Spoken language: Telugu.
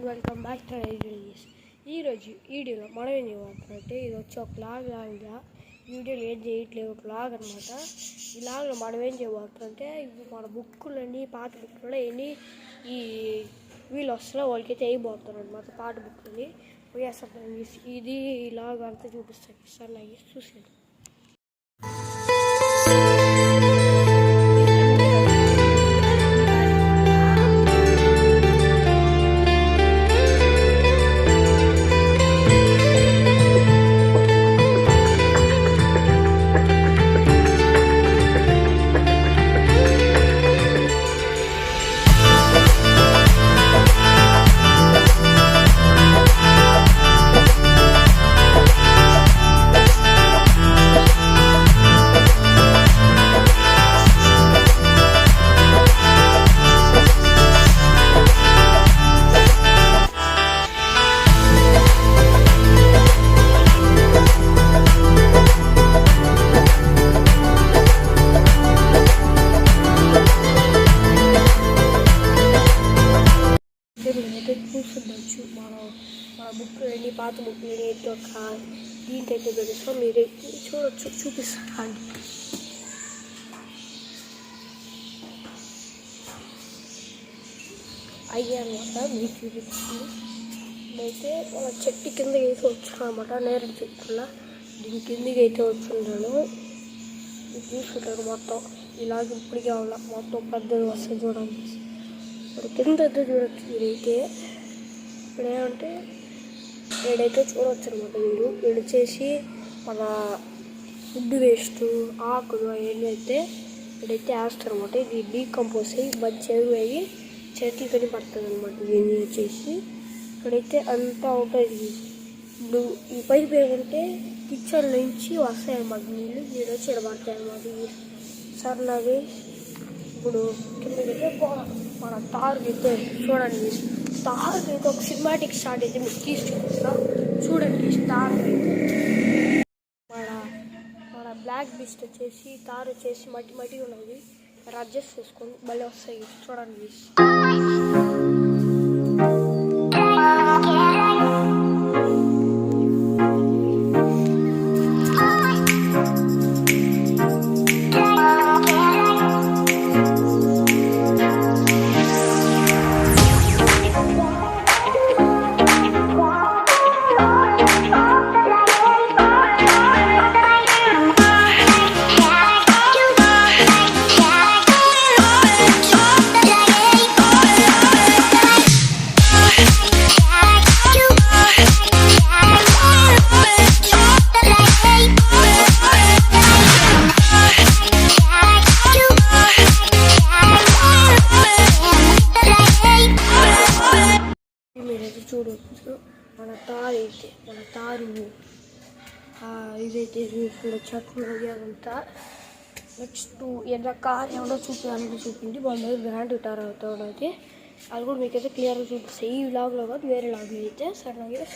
Welcome back to ideas. ఈరోజు వీడియోలో మనం ఏం చేయబోతున్నామంటే ఇది వచ్చి ఒక లాగ్ లాగా వీడియోలో ఏం చేయట్లేదు, ఒక లాగ్ అనమాట. ఈ లాగ్లో మనం ఏం చేయబోతున్నామంటే ఇప్పుడు మన బుక్కులన్నీ పాత బుక్కులు ఎన్ని ఈ వీళ్ళు వస్తున్నా వాళ్ళకైతే వేయబోతున్నాం అనమాట. పాత బుక్కులని వేస్తాను. ఇది ఈ లాగ్ అంతా చూపిస్తాను సార్, నాకు చూసాను. అయితే చూస్తుండొచ్చు మన బుక్ ఎన్ని పాత బుక్లు అయితే ఒక దీంట్లో అయితే తెలుస్తాం, మీరు చూడొచ్చు. చూపిస్తాను అయ్యా అనమాట. మీకు చూపిస్తుంది అయితే వాళ్ళ చెట్టు కిందకి అయితే వచ్చాను అనమాట. నేరేడు చెట్టులా దీని కిందకి అయితే వచ్చుంటాను. చూసుకుంటారు మొత్తం ఇలాగ ఇప్పటికే వాళ్ళ మొత్తం పెద్దది వస్తుంది చూడండి. ఇప్పుడు కింద చూడొచ్చు మీరైతే. ఇప్పుడు ఏమంటే ఏడైతే చూడవచ్చు అనమాట. మీరు వీడు చేసి మన ఫుడ్ వేస్ట్ ఆకులు అవన్నీ అయితే ఇక్కడైతే వేస్తారు అనమాట. ఇది డీకంపోజ్ అయ్యి మంచి చెరువు అయ్యి చెట్లు కని పడుతుంది అనమాట. ఇవన్నీ వచ్చేసి ఇక్కడైతే అంతా ఉంటుంది. ఇప్పుడు ఈ పైపు ఏమంటే కిచెన్ నుంచి వస్తాయి అన్నమాట నీళ్ళు. మీరు వచ్చి ఇక్కడ పడతాయి అన్నమాట. సర్లాగే ఇప్పుడు కిందకైతే మన తారుకి అయితే చూడండి. తారుకి అయితే ఒక సినిమాటిక్ షాట్ అయితే మీకు తీసి చూపిస్తాం చూడండి. తారు అయితే మన బ్లాక్ బీస్ట్ వచ్చేసి తారు వచ్చేసి మట్టి ఉన్నది. అడ్జస్ట్ చేసుకొని మళ్ళీ వస్తాయి చూడండి. మీరైతే చూడవచ్చు మన తారు ఇదైతే చూసుకుంటే చెట్లు అదంతా. నెక్స్ట్ ఏదైనా కార్ ఏమన్నా చూపిండి మన దగ్గర గ్రాండ్ గిటార్ అవుతాడు అయితే అది కూడా మీకైతే క్లియర్గా చూపిస్తాయి. ఈ లాగ్లో కాదు వేరే లాగ్లో అయితే సరే.